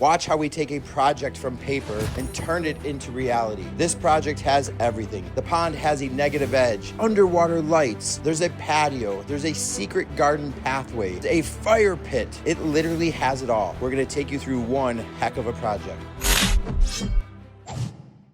Watch how we take a project from paper and turn it into reality. This project has everything. The pond has a negative edge, underwater lights, there's a patio, there's a secret garden pathway, a fire pit. It literally has it all. We're gonna take you through one heck of a project.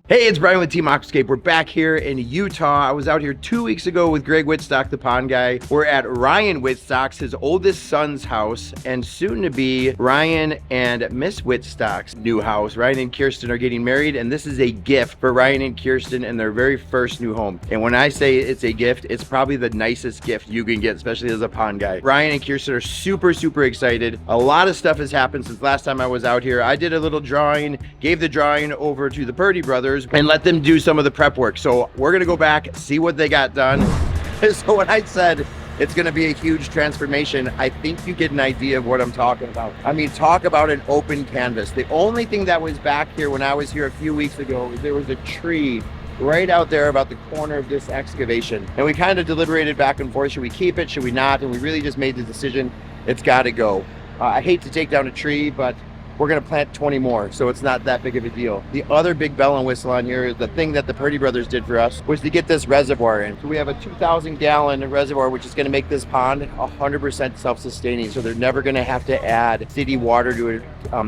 Hey, it's Brian with Team Aquascape. We're back here in Utah. I was out here 2 weeks ago with Greg Whitstock, the pond guy. We're at Ryan Whitstock's, his oldest son's house, and soon to be Ryan and Miss Whitstock's new house. Ryan and Kirsten are getting married, and this is a gift for Ryan and Kirsten in their very first new home. And when I say it's a gift, it's probably the nicest gift you can get, especially as a pond guy. Ryan and Kirsten are super, super excited. A lot of stuff has happened since last time I was out here. I did a little drawing, gave the drawing over to the Purdy brothers, and let them do some of the prep work. So we're gonna go back, see what they got done. So when I said it's gonna be a huge transformation, I think you get an idea of what I'm talking about. I mean, talk about an open canvas. The only thing that was back here when I was here a few weeks ago was there was a tree right out there about the corner of this excavation. And we kind of deliberated back and forth, should we keep it, should we not? And we really just made the decision, it's gotta go. I hate to take down a tree, but we're gonna plant 20 more, so it's not that big of a deal. The other big bell and whistle on here is the thing that the Purdy brothers did for us was to get this reservoir in. So we have a 2,000 gallon reservoir, which is gonna make this pond 100% self-sustaining. So they're never gonna have to add city water to it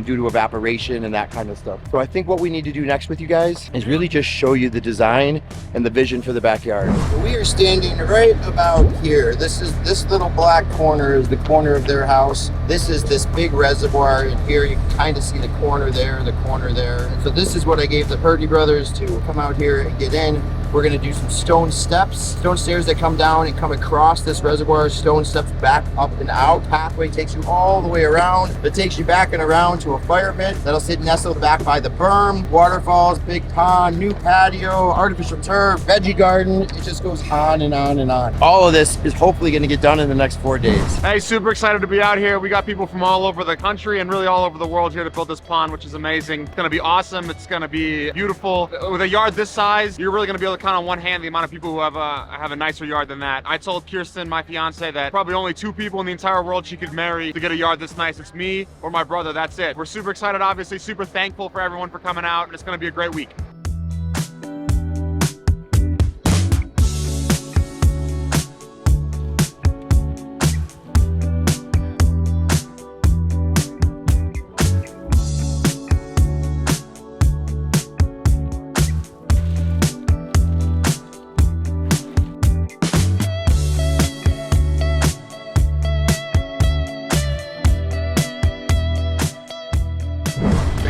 due to evaporation and that kind of stuff. So I think what we need to do next with you guys is really just show you the design and the vision for the backyard. So we are standing right about here. This little black corner is the corner of their house. This is this big reservoir, and here you can kind of see the corner there and the corner there. And so this is what I gave the Purdy brothers to come out here and get in. We're gonna do some stone steps, stone stairs that come down and come across this reservoir, stone steps back up and out. Pathway takes you all the way around. It takes you back and around to a fire pit that'll sit nestled back by the berm, waterfalls, big pond, new patio, artificial turf, veggie garden. It just goes on and on and on. All of this is hopefully gonna get done in the next 4 days. Hey, super excited to be out here. We got people from all over the country and really all over the world here to build this pond, which is amazing. It's gonna be awesome. It's gonna be beautiful. With a yard this size, you're really gonna be able to count on one hand the amount of people who have a nicer yard than that. I told Kirsten, my fiance, that probably only 2 people in the entire world she could marry to get a yard this nice. It's me or my brother, that's it. We're super excited, obviously, super thankful for everyone for coming out, and it's gonna be a great week.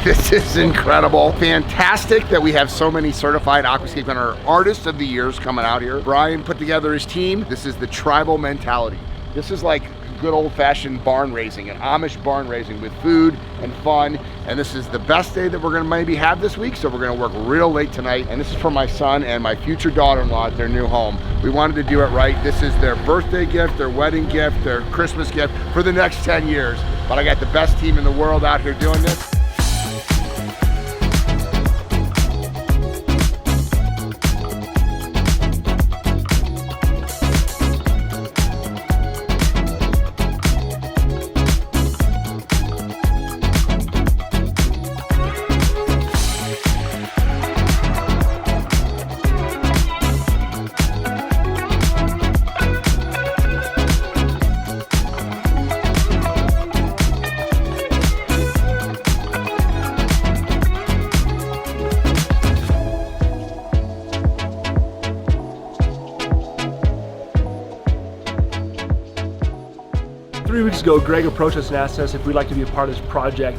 This is incredible. Fantastic that we have so many certified Aquascape and our artists of the years coming out here. Brian put together his team. This is the tribal mentality. This is like good old-fashioned barn raising, an Amish barn raising with food and fun. And this is the best day that we're gonna maybe have this week, so we're gonna work real late tonight. And this is for my son and my future daughter-in-law at their new home. We wanted to do it right. This is their birthday gift, their wedding gift, their Christmas gift for the next 10 years. But I got the best team in the world out here doing this. weeks ago, Greg approached us and asked us if we'd like to be a part of this project.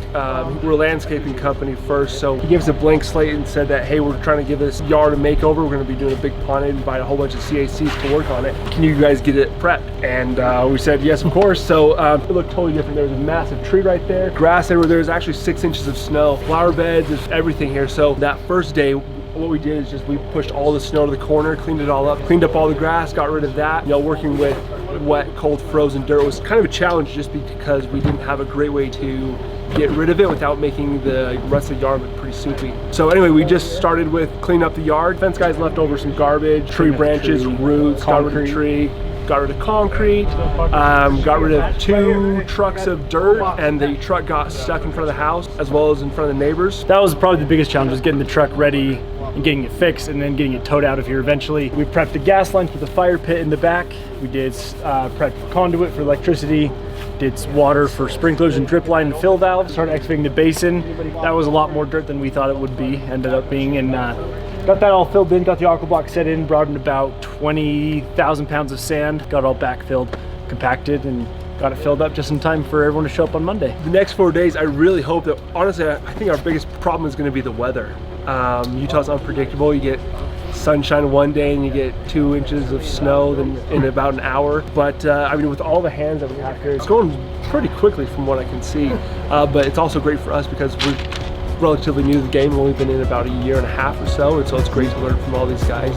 We're a landscaping company first, so he gave us a blank slate and said that, hey, we're trying to give this yard a makeover. We're going to be doing a big pond and invite a whole bunch of CACs to work on it. Can you guys get it prepped? And we said yes, of course. So it looked totally different. There was a massive tree right there, grass everywhere. There was actually 6 inches of snow, flower beds, there's everything here. So that first day, what we did is just we pushed all the snow to the corner, cleaned it all up, cleaned up all the grass, got rid of that. You know, working with wet, cold, frozen dirt was kind of a challenge just because we didn't have a great way to get rid of it without making the rest of the yard look pretty soupy. So anyway, we just started with cleaning up the yard. Fence guys left over some garbage, tree branches, roots, got rid of the tree. got rid of concrete, got rid of 2 trucks of dirt, and the truck got stuck in front of the house as well as in front of the neighbors. That was probably the biggest challenge, was getting the truck ready and getting it fixed and then getting it towed out of here eventually. We prepped the gas lines with the fire pit in the back. We did prep conduit for electricity, did water for sprinklers and drip line and fill valves, started excavating the basin. That was a lot more dirt than we thought it would be, ended up being, and got that all filled in, got the aqua block set in, brought in about 20,000 pounds of sand, got it all backfilled, compacted, and got it filled up just in time for everyone to show up on Monday. The next 4 days, I really hope that, honestly, I think our biggest problem is going to be the weather. Utah's unpredictable. You get sunshine one day and you get 2 inches of snow in about an hour. But I mean, with all the hands that we have here, it's going pretty quickly from what I can see. But it's also great for us because we're relatively new to the game. We've only been in about 1.5 years or so, and so it's great to learn from all these guys.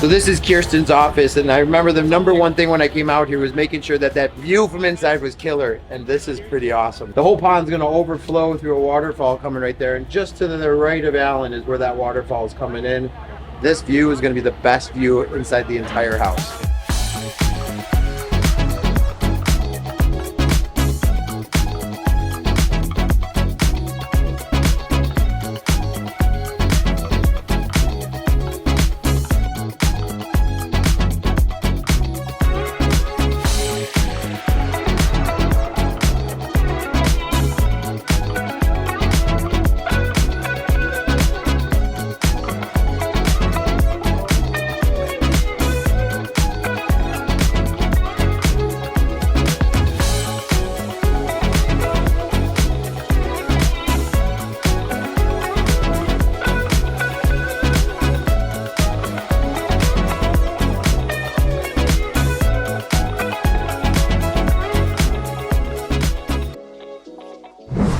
So this is Kirsten's office, and I remember the #1 thing when I came out here was making sure that that view from inside was killer, and this is pretty awesome. The whole pond's gonna overflow through a waterfall coming right there, and just to the right of Alan is where that waterfall is coming in. This view is gonna be the best view inside the entire house.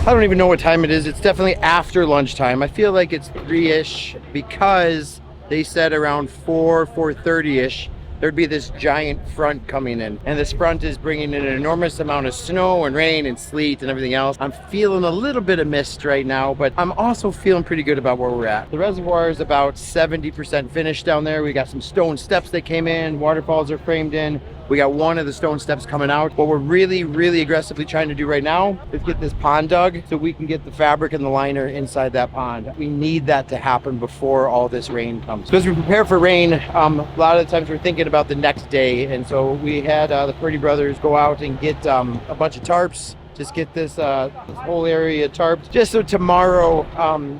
I don't even know what time it is. It's definitely after lunchtime. I feel like it's 3-ish because they said around 4:30-ish there'd be this giant front coming in, and this front is bringing in an enormous amount of snow and rain and sleet and everything else. I'm feeling a little bit of mist right now, but I'm also feeling pretty good about where we're at. The reservoir is about 70% finished down there. We got some stone steps that came in, waterfalls are framed in. We got one of the stone steps coming out. What we're really aggressively trying to do right now is get this pond dug so we can get the fabric and the liner inside that pond. We need that to happen before all this rain comes. So as we prepare for rain, a lot of the times we're thinking about the next day. And so we had the Purdy brothers go out and get a bunch of tarps. Just get this whole area tarped, just so tomorrow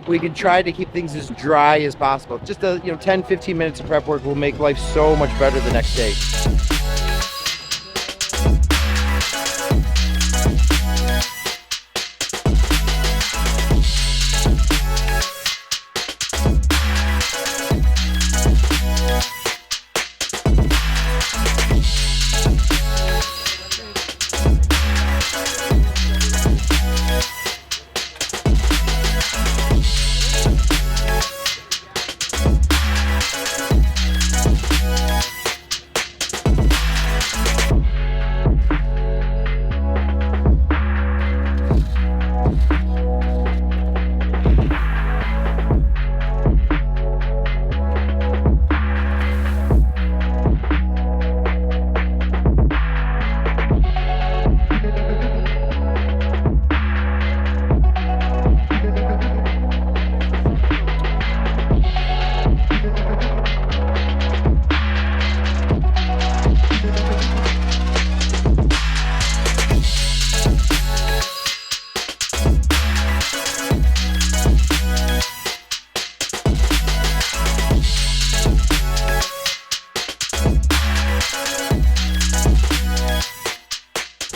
we can try to keep things as dry as possible. Just 10-15 minutes of prep work will make life so much better the next day.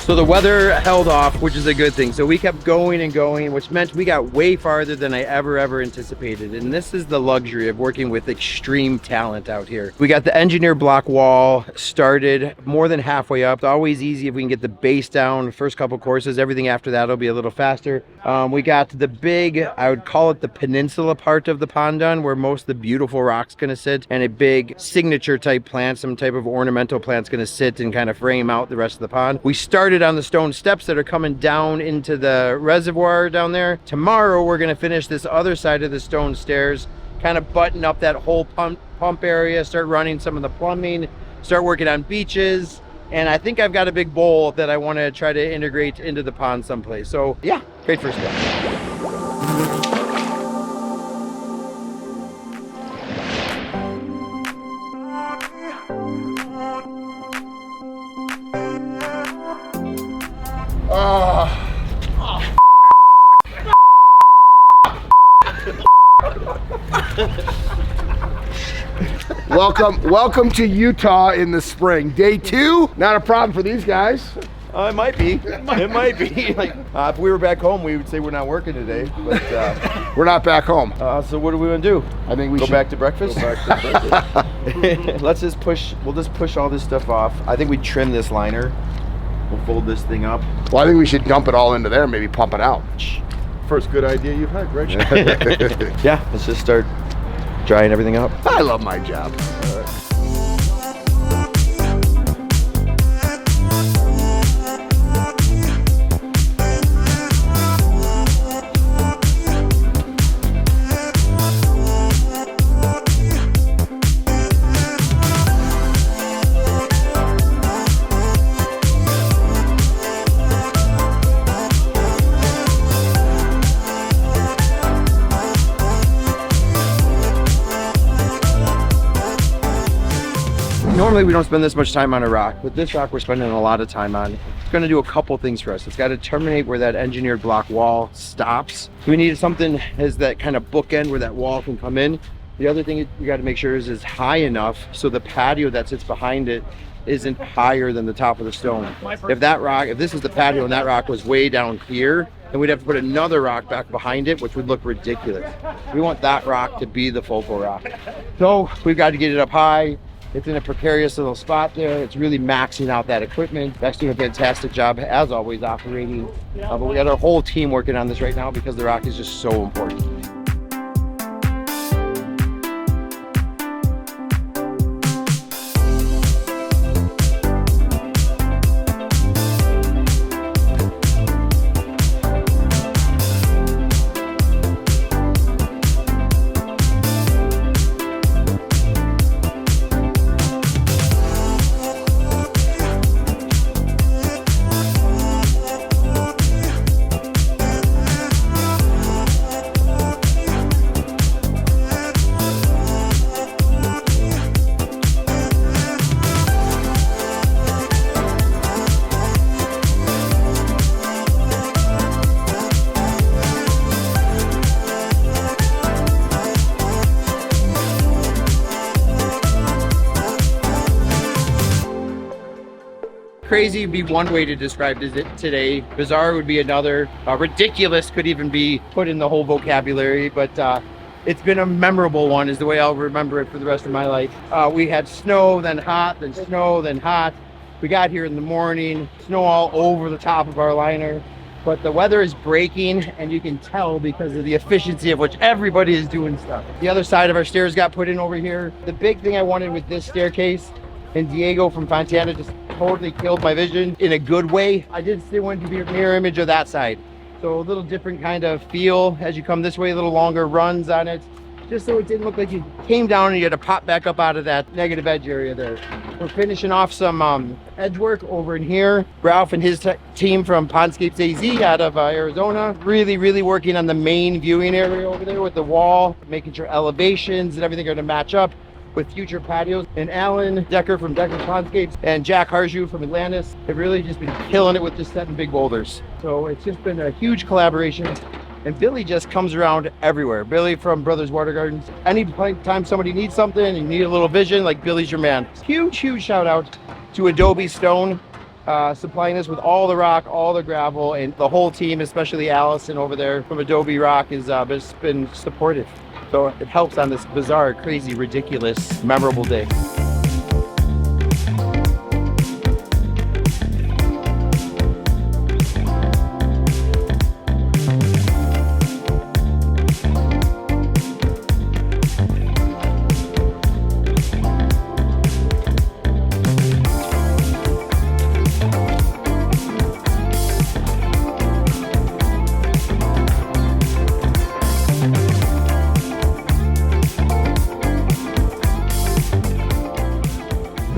So the weather held off, which is a good thing. So we kept going and going, which meant we got way farther than I ever anticipated. And this is the luxury of working with extreme talent out here. We got the engineer block wall started more than halfway up. It's always easy if we can get the base down. First couple courses, everything after that will be a little faster. We got the big, I would call it the peninsula part of the pond done, where most of the beautiful rock's gonna sit, and a big signature type plant, some type of ornamental plant's gonna sit and kind of frame out the rest of the pond. We started on the stone steps that are coming down into the reservoir down there. Tomorrow we're gonna finish this other side of the stone stairs, kind of button up that whole pump area, start running some of the plumbing, start working on beaches, and I think I've got a big bowl that I want to try to integrate into the pond someplace. So yeah, great first step. Welcome to Utah in the spring. Day 2, not a problem for these guys. It might be. It might be. Like, if we were back home, we would say we're not working today. But we're not back home. So what do we want to do? I think we go should back to breakfast. Go back to breakfast. Let's just push. We'll just push all this stuff off. I think we trim this liner. We'll fold this thing up. Well, I think we should dump it all into there. Maybe pump it out. First good idea you've had, Greg. Yeah. Let's just start drying everything up. I love my job. Normally we don't spend this much time on a rock, but this rock we're spending a lot of time on. It's going to do a couple things for us. It's got to terminate where that engineered block wall stops. We need something as that kind of bookend where that wall can come in. The other thing you got to make sure is high enough so the patio that sits behind it isn't higher than the top of the stone. If this is the patio and that rock was way down here, then we'd have to put another rock back behind it, which would look ridiculous. We want that rock to be the focal rock. So we've got to get it up high. It's in a precarious little spot there. It's really maxing out that equipment. That's doing a fantastic job, as always, operating. But we got our whole team working on this right now because the rock is just so important. Crazy would be one way to describe it today. Bizarre would be another. Ridiculous could even be put in the whole vocabulary, but it's been a memorable one is the way I'll remember it for the rest of my life. We had snow, then hot, then snow, then hot. We got here in the morning, snow all over the top of our liner, but the weather is breaking and you can tell because of the efficiency of which everybody is doing stuff. The other side of our stairs got put in over here. The big thing I wanted with this staircase, and Diego from Fontana just totally killed my vision in a good way. I did still want to be a mirror image of that side. So a little different kind of feel as you come this way, a little longer runs on it, just so it didn't look like you came down and you had to pop back up out of that negative edge area there. We're finishing off some edge work over in here. Ralph and his team from Pondscapes AZ out of Arizona, really working on the main viewing area over there with the wall, making sure elevations and everything are to match up with future patios. And Alan Decker from Decker Pondscapes and Jaak Harju from Atlantis have really just been killing it with just setting big boulders. So it's just been a huge collaboration. And Billy just comes around everywhere. Billy from Brothers Water Gardens. Anytime somebody needs something and you need a little vision, like Billy's your man. Huge shout out to Adobe Stone. supplying us with all the rock, all the gravel, and the whole team, especially Allison over there from Adobe Rock, has been supportive. So it helps on this bizarre, crazy, ridiculous, memorable day.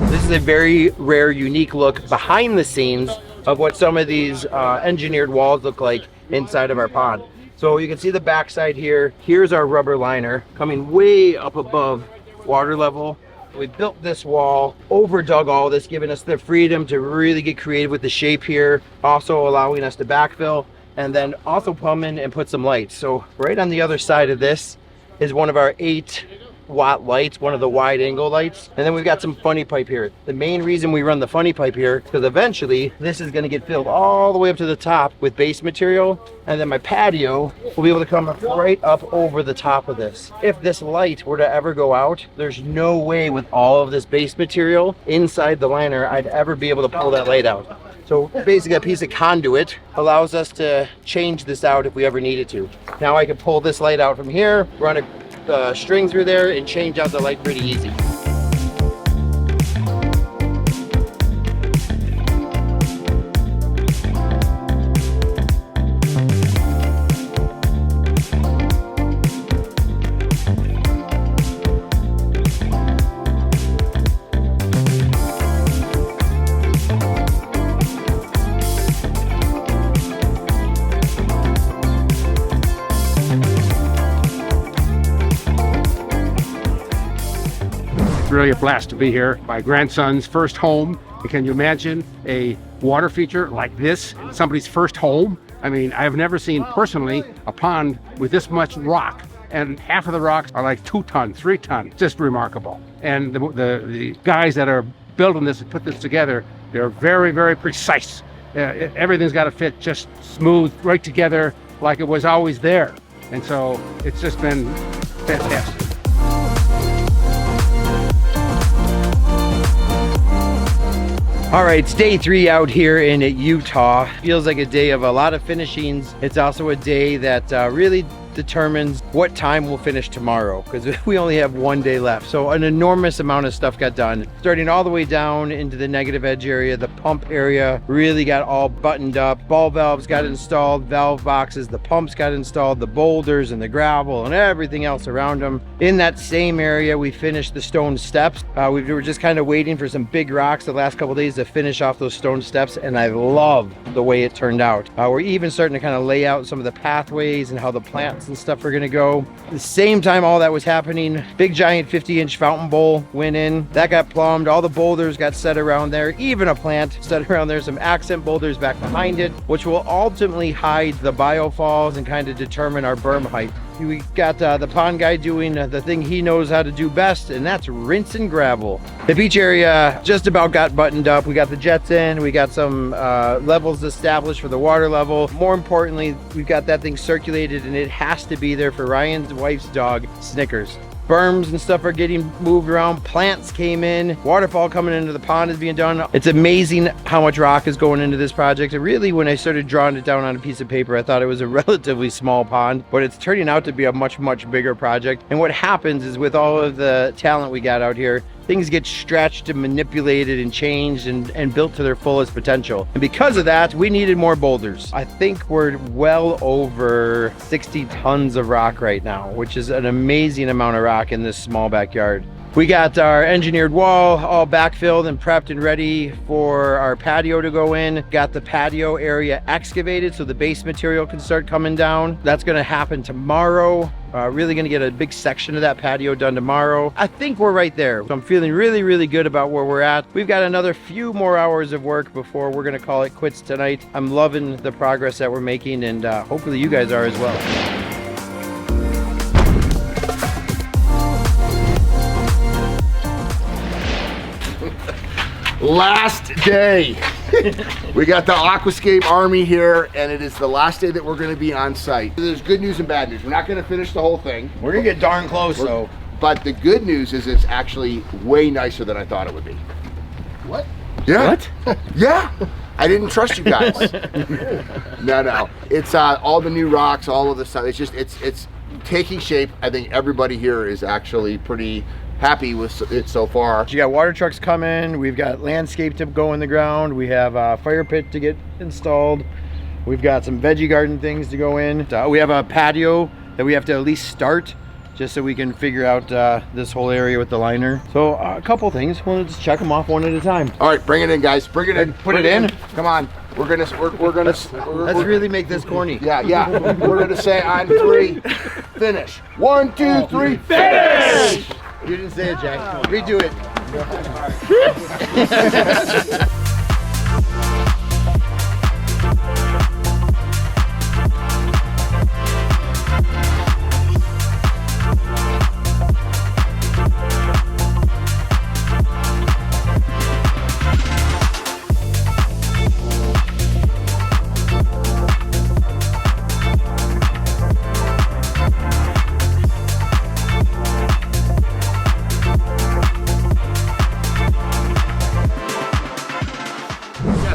This is a very rare, unique look behind the scenes of what some of these engineered walls look like inside of our pond. So you can see the backside here. Here's our rubber liner coming way up above water level. We built this wall, overdug all this, giving us the freedom to really get creative with the shape here, also allowing us to backfill, and then also come in and put some lights. So right on the other side of this is one of our 8-watt lights, one of the wide angle lights. And then we've got some funny pipe here. The main reason we run the funny pipe here, because eventually this is gonna get filled all the way up to the top with base material. And then my patio will be able to come right up over the top of this. If this light were to ever go out, there's no way with all of this base material inside the liner, I'd ever be able to pull that light out. So basically a piece of conduit allows us to change this out if we ever needed to. Now I can pull this light out from here, run a string through there, and change out the light pretty easy. It's really a blast to be here. My grandson's first home. Can you imagine a water feature like this in somebody's first home? I mean, I've never seen personally a pond with this much rock, and half of the rocks are like 2 ton, 3 ton. Just remarkable. And the guys that are building this and put this together, they're very, very precise. Everything's got to fit just smooth right together like it was always there. And so it's just been fantastic. All right, it's day 3 out here in Utah. Feels like a day of a lot of finishings. It's also a day that really determines what time we'll finish tomorrow, because we only have 1 day left. So an enormous amount of stuff got done, starting all the way down into the negative edge area. The pump area really got all buttoned up. Ball valves got installed, valve boxes, the pumps got installed, the boulders and the gravel and everything else around them. In that same area, we finished the stone steps. We were just kind of waiting for some big rocks the last couple of days to finish off those stone steps, and I love the way it turned out. We're even starting to kind of lay out some of the pathways and how the plants and stuff are going to go. At the same time all that was happening, big giant 50-inch fountain bowl went in. That got plumbed. All the boulders got set around there. Even a plant set around there. Some accent boulders back behind it, which will ultimately hide the biofalls and kind of determine our berm height. We got the pond guy doing the thing he knows how to do best, and that's rinse and gravel. The beach area just about got buttoned up. We got the jets in, we got some levels established for the water level. More importantly, we've got that thing circulated, and it has to be there for Ryan's wife's dog, Snickers. Berms and stuff are getting moved around. Plants came in. Waterfall coming into the pond is being done. It's amazing how much rock is going into this project. And really, when I started drawing it down on a piece of paper, I thought it was a relatively small pond, but it's turning out to be a much, much bigger project. And what happens is, with all of the talent we got out here, things get stretched and manipulated and changed and built to their fullest potential. And because of that, we needed more boulders. I think we're well over 60 tons of rock right now, which is an amazing amount of rock in this small backyard. We got our engineered wall all backfilled and prepped and ready for our patio to go in. Got the patio area excavated so the base material can start coming down. That's gonna happen tomorrow. Really gonna get a big section of that patio done tomorrow. I think we're right there. So I'm feeling really, really good about where we're at. We've got another few more hours of work before we're gonna call it quits tonight. I'm loving the progress that we're making, and hopefully you guys are as well. Last day. We got the Aquascape Army here, and it is the last day that we're going to be on site. There's good news and bad news. We're not going to finish the whole thing. We're gonna get darn close though. But the good news is it's actually way nicer than I thought it would be. What? Yeah. What? Yeah. I didn't trust you guys. No. It's all the new rocks, all of the stuff. It's just, it's taking shape. I think everybody here is actually pretty happy with it so far. You got water trucks coming. We've got landscape to go in the ground. We have a fire pit to get installed. We've got some veggie garden things to go in. We have a patio that we have to at least start just so we can figure out this whole area with the liner. So a couple things. We'll just check them off one at a time. All right, bring it in, guys. Bring it in. Put it in. Come on. We're gonna. Let's really make this corny. Yeah. We're gonna say on 3, finish. 1, 2, 3, finish. You didn't say it, Jack. Redo it.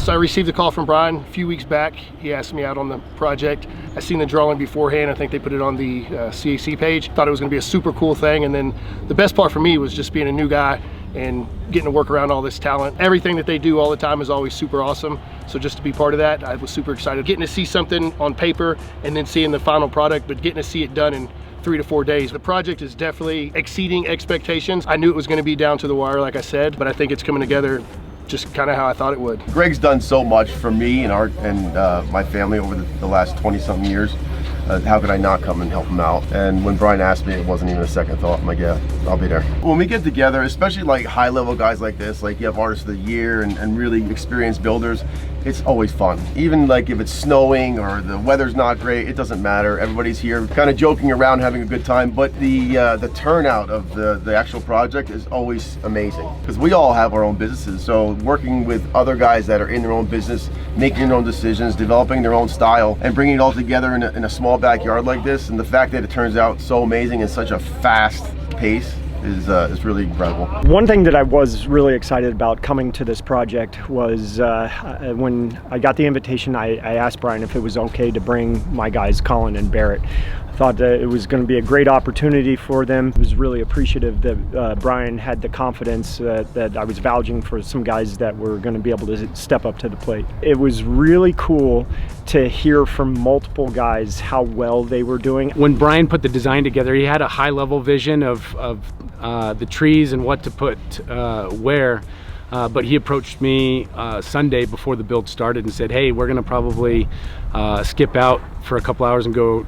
So I received a call from Brian a few weeks back. He asked me out on the project. I seen the drawing beforehand. I think they put it on the CAC page. Thought it was gonna be a super cool thing. And then the best part for me was just being a new guy and getting to work around all this talent. Everything that they do all the time is always super awesome. So just to be part of that, I was super excited. Getting to see something on paper and then seeing the final product, but getting to see it done in 3 to 4 days. The project is definitely exceeding expectations. I knew it was gonna be down to the wire, like I said, but I think it's coming together just kind of how I thought it would. Greg's done so much for me and my family over the last 20-something years. How could I not come and help him out? And when Brian asked me, it wasn't even a second thought. I'm like, yeah, I'll be there. When we get together, especially like high-level guys like this, like you have Artists of the Year and really experienced builders, it's always fun. Even like if it's snowing or the weather's not great, it doesn't matter. Everybody's here kind of joking around, having a good time. But the turnout of the actual project is always amazing because we all have our own businesses. So working with other guys that are in their own business, making their own decisions, developing their own style, and bringing it all together in a small backyard like this, and the fact that it turns out so amazing in such a fast pace is really incredible. One thing that I was really excited about coming to this project was when I got the invitation, I asked Brian if it was okay to bring my guys Colin and Barrett. I thought that it was going to be a great opportunity for them. I was really appreciative that Brian had the confidence that I was vouching for some guys that were going to be able to step up to the plate. It was really cool to hear from multiple guys how well they were doing. When Brian put the design together, he had a high-level vision of the trees and what to put where. But he approached me Sunday before the build started and said, hey, we're gonna probably skip out for a couple hours and go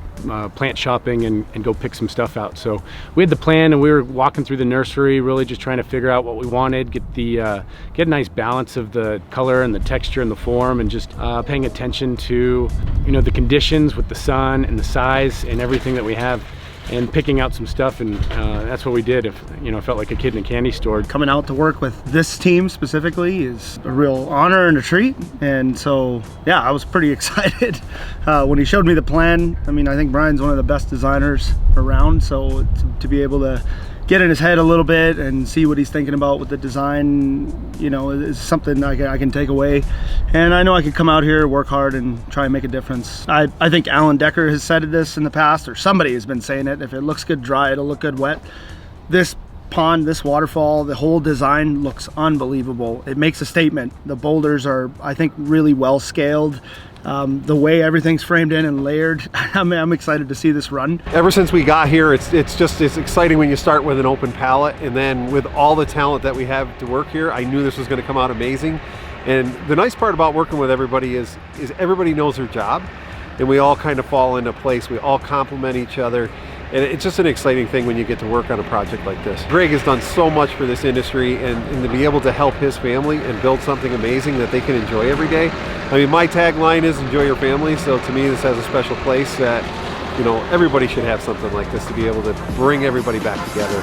plant shopping and go pick some stuff out. So we had the plan and we were walking through the nursery, really just trying to figure out what we wanted, get a nice balance of the color and the texture and the form, and just paying attention to, you know, the conditions with the sun and the size and everything that we have, and picking out some stuff, and that's what we did. If you know, felt like a kid in a candy store. Coming out to work with this team specifically is a real honor and a treat, and so yeah, I was pretty excited when he showed me the plan. I mean, I think Brian's one of the best designers around, so to be able to get in his head a little bit and see what he's thinking about with the design, you know, is something I can take away. And I know I could come out here, work hard, and try and make a difference. I think Alan Decker has said this in the past, or somebody has been saying it: if it looks good dry, it'll look good wet. This pond, this waterfall, the whole design looks unbelievable. It makes a statement. The boulders are, I think, really well scaled. The way everything's framed in and layered, I'm excited to see this run. Ever since we got here, it's exciting when you start with an open palette, and then with all the talent that we have to work here, I knew this was going to come out amazing. And the nice part about working with everybody is everybody knows their job, and we all kind of fall into place. We all complement each other, and it's just an exciting thing when you get to work on a project like this. Greg has done so much for this industry, and to be able to help his family and build something amazing that they can enjoy every day. I mean, my tagline is enjoy your family, so to me this has a special place that, you know, everybody should have something like this to be able to bring everybody back together.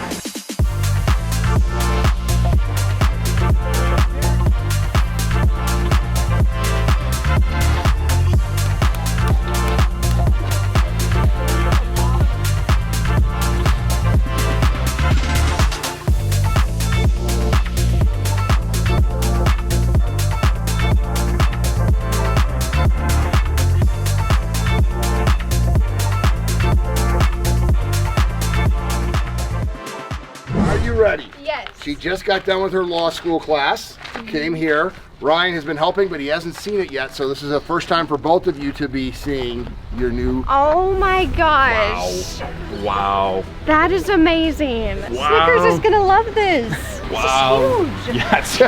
She just got done with her law school class, came here. Ryan has been helping, but he hasn't seen it yet, so this is the first time for both of you to be seeing your new... Oh my gosh. Wow. That is amazing. Wow. Snickers is gonna love this. Wow. This is huge. Yes.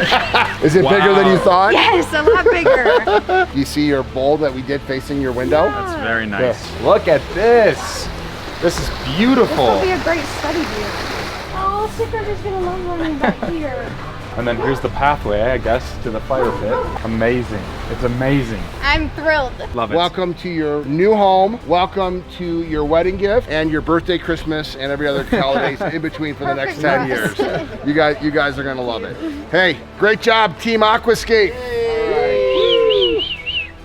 Is it bigger than you thought? Yes, a lot bigger. You see your bowl that we did facing your window? That's very nice. Look at this. This is This beautiful. will be a great study view. Oh, Snickers is gonna love running back here. And then here's the pathway, I guess, to the fire pit. Amazing. It's amazing. I'm thrilled. Love it. Welcome to your new home. Welcome to your wedding gift and your birthday, Christmas, and every other holidays in between for the next 10 years. You guys are gonna love it. Hey, great job, Team Aquascape.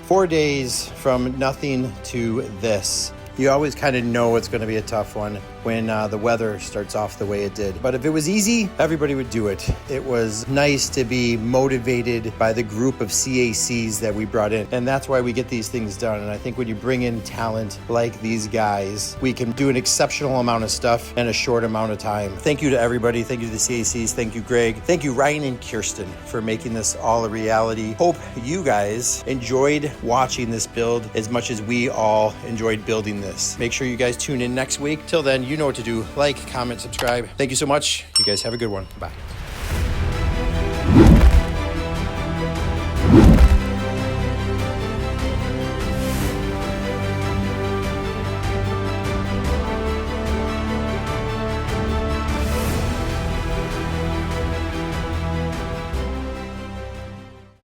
4 days from nothing to this. You always kind of know it's going to be a tough one when the weather starts off the way it did. But if it was easy, everybody would do it. It was nice to be motivated by the group of CACs that we brought in. And that's why we get these things done. And I think when you bring in talent like these guys, we can do an exceptional amount of stuff in a short amount of time. Thank you to everybody. Thank you to the CACs. Thank you, Greg. Thank you, Ryan and Kirsten, for making this all a reality. Hope you guys enjoyed watching this build as much as we all enjoyed building this. Make sure you guys tune in next week. Till then, you know what to do. Like, comment, subscribe. Thank you so much. You guys have a good one. Bye.